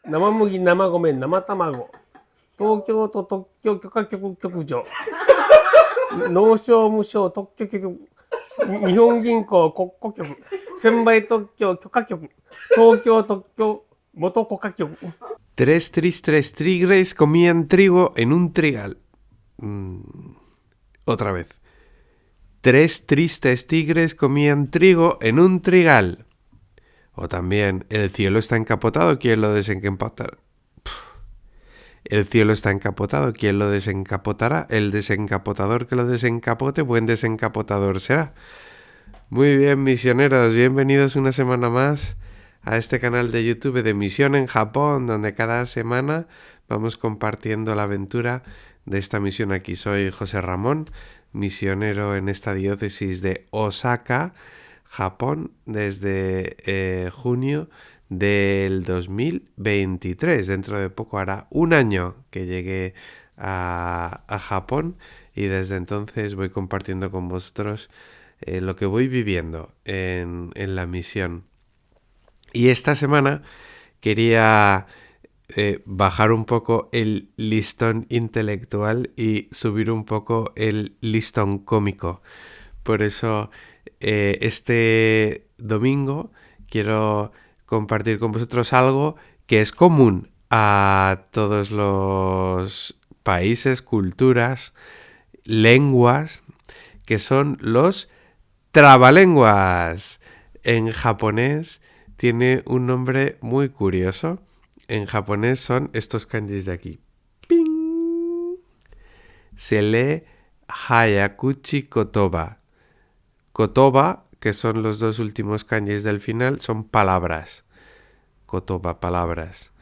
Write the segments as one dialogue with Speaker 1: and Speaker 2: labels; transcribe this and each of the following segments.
Speaker 1: 生麦、生米、生卵。東京都特許許可局局長。農商無償特許局。日本銀行国庫局。専売特許許可局。東京特許元許可局。
Speaker 2: Tres tristes tigres comían trigo en un trigal. Otra vez. Tres tristes tigres comían trigo en un trigal. O también, el cielo está encapotado, ¿quién lo desencapotará? El cielo está encapotado, ¿quién lo desencapotará? El desencapotador que lo desencapote, buen desencapotador será. Muy bien, misioneros, bienvenidos una semana más a este canal de YouTube de Misión en Japón, donde cada semana vamos compartiendo la aventura de esta misión aquí. Soy José Ramón, misionero en esta diócesis de Osaka, Japón, desde junio del 2023. Dentro de poco hará un año que llegué a Japón y desde entonces voy compartiendo con vosotros lo que voy viviendo en la misión. Y esta semana quería bajar un poco el listón intelectual y subir un poco el listón cómico. Por eso este domingo quiero compartir con vosotros algo que es común a todos los países, culturas, lenguas, que son los trabalenguas. En japonés tiene un nombre muy curioso. En japonés son estos kanjis de aquí. ¡Ping! Se lee Hayakuchi Kotoba. Kotoba, que son los dos últimos kanjis del final, son palabras. Kotoba, palabras.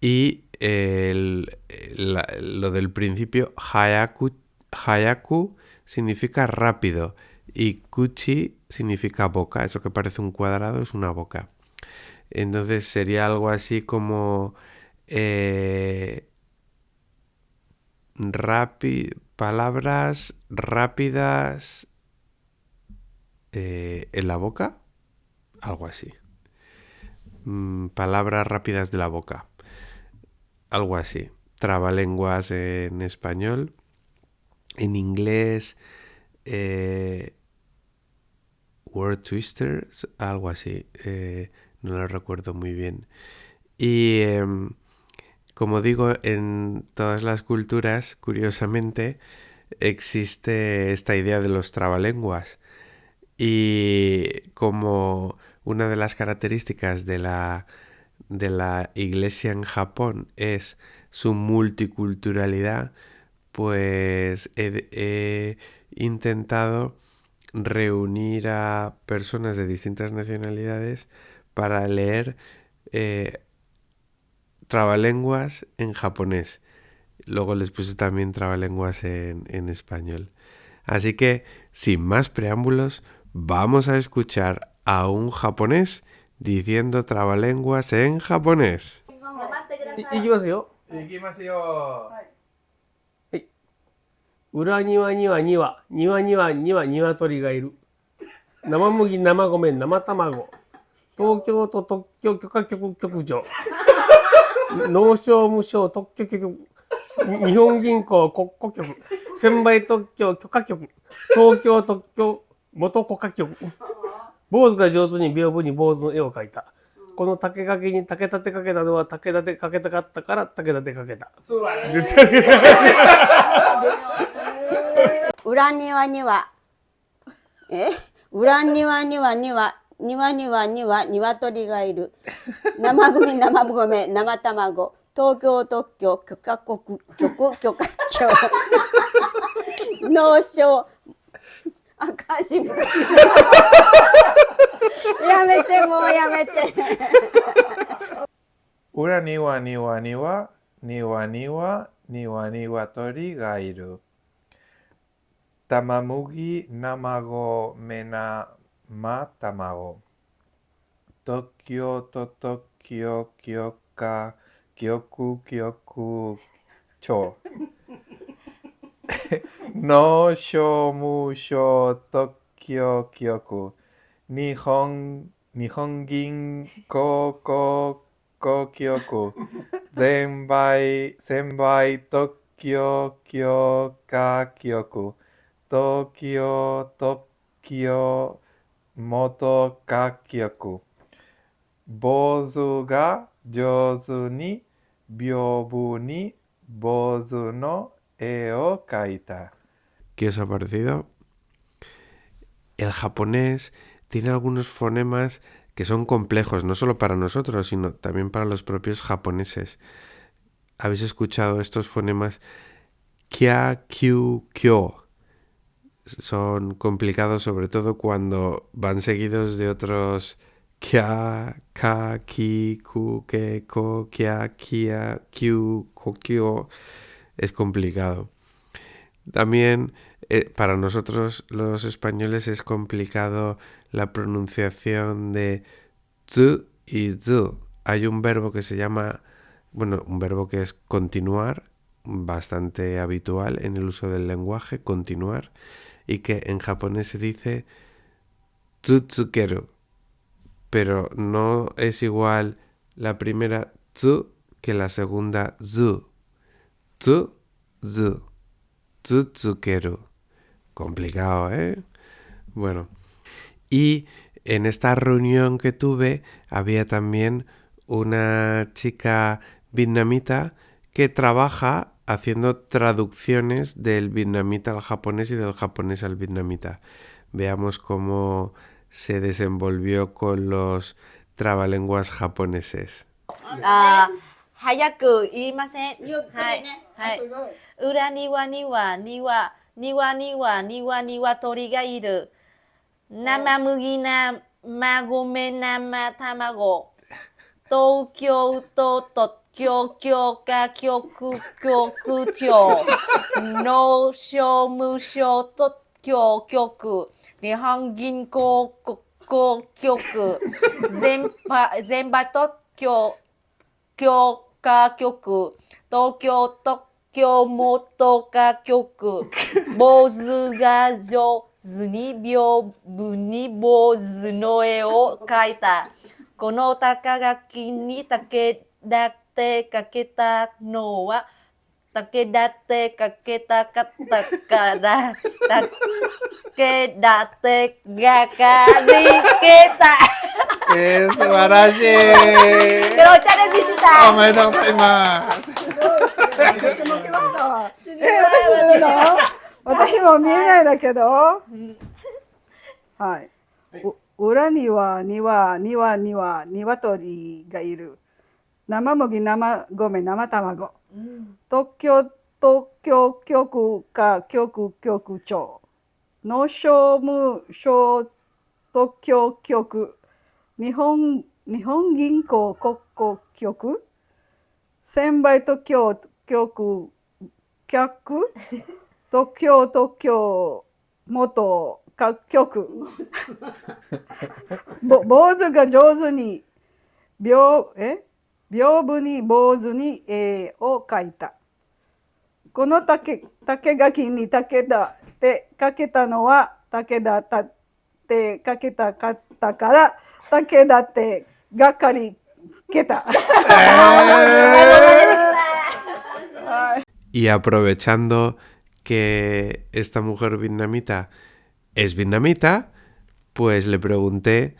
Speaker 2: Y lo del principio, hayaku significa rápido. Y kuchi significa boca. Eso que parece un cuadrado es una boca. Entonces sería algo así como palabras rápidas en la boca. Algo así. Palabras rápidas de la boca. Algo así. Trabalenguas en español. En inglés, word twisters, algo así. No lo recuerdo muy bien. Y como digo, en todas las culturas, curiosamente, existe esta idea de los trabalenguas. Y como una de las características de la iglesia en Japón es su multiculturalidad, pues he intentado reunir a personas de distintas nacionalidades para leer trabalenguas en japonés. Luego les puse también trabalenguas en español. Así que, sin más preámbulos, vamos a escuchar a un japonés diciendo trabalenguas en japonés.
Speaker 1: いきますよ。
Speaker 2: いきますよ。
Speaker 1: 裏庭には庭、庭には鶏がいる。生麦、生米、生卵。東京都特許許可局局長。農商無償特許局。日本銀行国庫局。専売特許許可局。東京特許元許可局。坊主が上手に屏風に坊主の絵を描いた。この竹掛に竹立てかけたのは竹立てかけたかったから竹立てかけた。素晴らしい。
Speaker 3: 裏庭には裏庭には庭には鶏がいる。生米、生米、生卵。東京特許許可局許可庁。農商赤字部。やめて、もうやめて。
Speaker 4: 裏には鶏がいる。玉麦、生米、生卵。東京都特許許可局長。農商無償特許局。日本銀行 Kyoko Kyoku. Senbai Tokyo Kyoka Kyoku. Tokyo Moto ka Kyoku. Bozu ga jouzu ni byobu ni bozu no e o kaita.
Speaker 2: ¿Qué os ha parecido? El japonés tiene algunos fonemas que son complejos, no solo para nosotros, sino también para los propios japoneses. ¿Habéis escuchado estos fonemas? Kya, kyu, kyo. Son complicados sobre todo cuando van seguidos de otros kya, ka, ki, ku, ke, ko, kya, kia, kyu, ko, kyo. Es complicado. También para nosotros los españoles es complicado la pronunciación de zu y zu. Hay un verbo que se llama, un verbo que es continuar, bastante habitual en el uso del lenguaje, continuar, y que en japonés se dice tsutsukeru, pero no es igual la primera tsu que la segunda zu. Tsu, zu. Tsutsukeru. Complicado, ¿eh? Bueno, y en esta reunión que tuve había también una chica vietnamita que trabaja haciendo traducciones del vietnamita al japonés y del japonés al vietnamita. Veamos cómo se desenvolvió con los trabalenguas japoneses.
Speaker 5: 早く言いません。
Speaker 3: ゆっくりね。
Speaker 5: はい。
Speaker 3: すごい。
Speaker 5: 裏庭には鶏がいる。生麦、生米、生卵。東京都特許許可局長。農商務省特許局。日本銀行国交局。全場特許許可局。東京特許元化局。坊主が上手に屏風に坊主の絵を描いた。この高垣に武田ってかけたのは武田ってかけたかったから武田ってがかりけた。
Speaker 4: ¡Subarashi!
Speaker 5: Pero echarle visita.
Speaker 4: おめでとうございます。
Speaker 6: 私も見えないんだけど、はい。裏には鶏がいる。生麦、生米、生卵。特許局長。農商務省特許局。日本銀行国交局。専売特許局特許元各局。坊主が上手に屏風に坊主に絵を描いた。この竹垣に武田ってかけたのは武田ってかけたかったから武田ってがかりけた。
Speaker 2: Y aprovechando que esta mujer vietnamita es vietnamita, pues le pregunté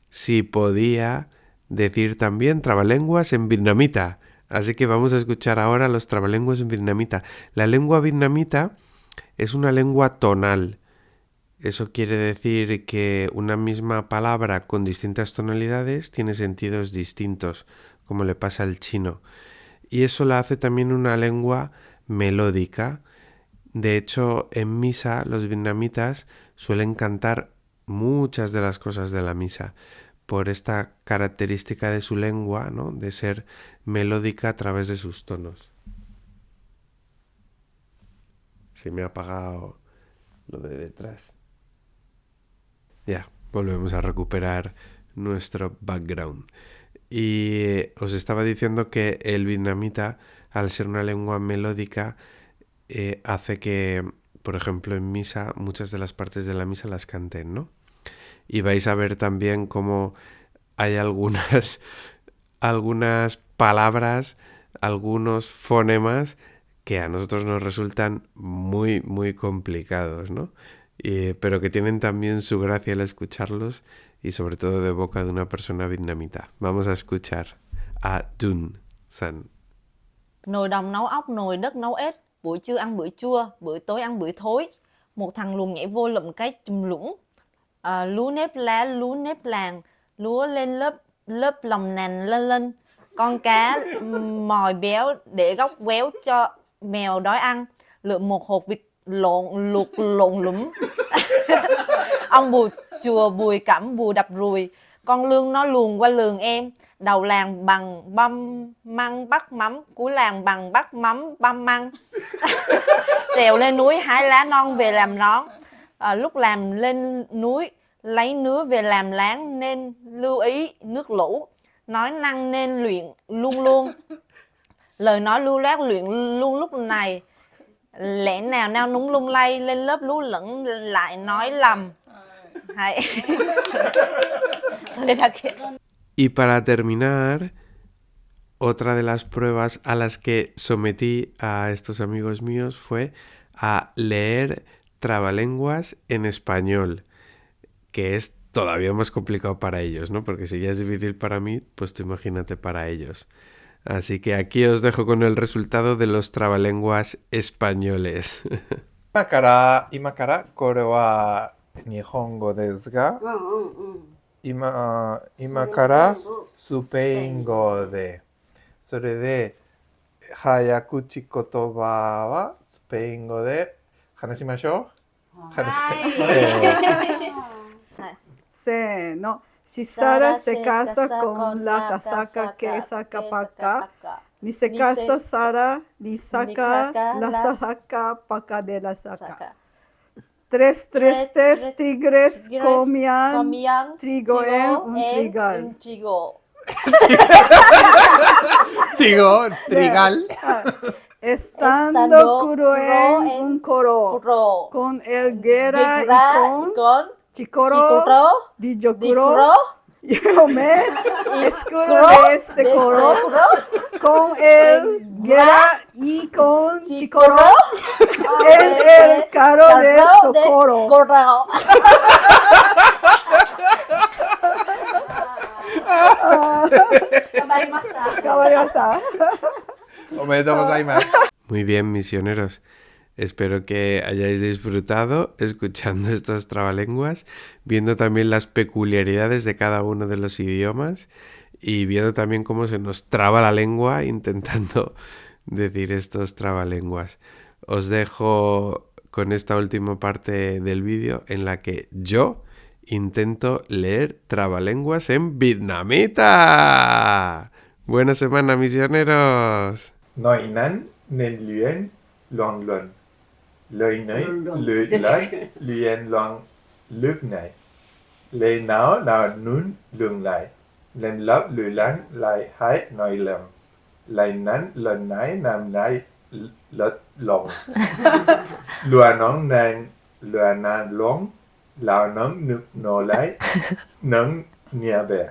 Speaker 2: si podía decir también trabalenguas en vietnamita. Así que vamos a escuchar ahora los trabalenguas en vietnamita. La lengua vietnamita es una lengua tonal. Eso quiere decir que una misma palabra con distintas tonalidades tiene sentidos distintos, como le pasa al chino. Y eso la hace también una lengua melódica. De hecho, en misa los vietnamitas suelen cantar muchas de las cosas de la misa por esta característica de su lengua, ¿no? De ser melódica a través de sus tonos. Se me ha apagado lo de detrás. Ya, volvemos a recuperar nuestro background. Y os estaba diciendo que el vietnamita, al ser una lengua melódica, hace que, por ejemplo, en misa, muchas de las partes de la misa las canten, ¿no? Y vais a ver también cómo hay algunas algunas palabras, algunos fonemas que a nosotros nos resultan muy, muy complicados, ¿no? Pero que tienen también su gracia al escucharlos y sobre todo de boca de una persona vietnamita. Vamos a escuchar a Dun San.
Speaker 5: Nồi đồng nấu ốc, nồi đất nấu ếch, buổi trưa ăn bữa chua, bữa tối ăn bữa thối. Một thằng lùn nhảy vô lụm cái chùm lũng. Lúa nếp lá, lúa nếp làng, lúa lên lớp lòng nành lên. Con cá mòi béo để góc quéo cho mèo đói ăn. Lượm một hộp vịt luộc lộn lúm. Ông bù chùa bùi cẩm bù đập rùi. Con lương nó luồn qua lường em. Đầu làng bằng băm măng bắt mắm, cuối làng bằng bắt mắm băm măng. Trèo lên núi hái lá non về làm nón. Lúc làm lên núi lấy nứa về làm láng, nên lưu ý nước lũ. Nói năng nên luyện luôn luôn. Lời nói lưu loát luyện luôn lúc này. Lẽ nào nao núng lung lay, lên lớp lú lẫn lại nói lầm. Hay.
Speaker 2: Y para terminar, otra de las pruebas a las que sometí a estos amigos míos fue a leer trabalenguas en español, que es todavía más complicado para ellos, ¿no? Porque si ya es difícil para mí, pues tú imagínate para ellos. Así que aquí os dejo con el resultado de los trabalenguas españoles.
Speaker 4: 今からこれは日本語ですが、今からスペイン語で、それで早口言葉はスペイン語で話しましょう。
Speaker 6: せーの。Si Sara se casa con la casaca que saca paca, ni se casa Sara ni saca la saca paca de la saca. Tres tigres comían trigo en un trigal.
Speaker 4: trigal.
Speaker 6: Estando curo en un coro, con el guerra y con Chicoro, Dijocuro, yo me escudo de este coro, con el guerra y con Chicoro, en el carro de socorro.
Speaker 2: Muy bien, misioneros. Espero que hayáis disfrutado escuchando estos trabalenguas, viendo también las peculiaridades de cada uno de los idiomas y viendo también cómo se nos traba la lengua intentando decir estos trabalenguas. Os dejo con esta última parte del vídeo en la que yo intento leer trabalenguas en vietnamita. Buena semana, misioneros.
Speaker 4: Nói nắn nên luyện loạn luận. Lời nói luyện loạn nước này. Lời nào nún lường lại. Lên lớp lười lán lại hãy nói lầm. Lời nắn lần nãy nằm nãy lật lòng. Lùa nón nàng lùa nàng lón. Lào nón nước nổ lại. Nón nhà bè.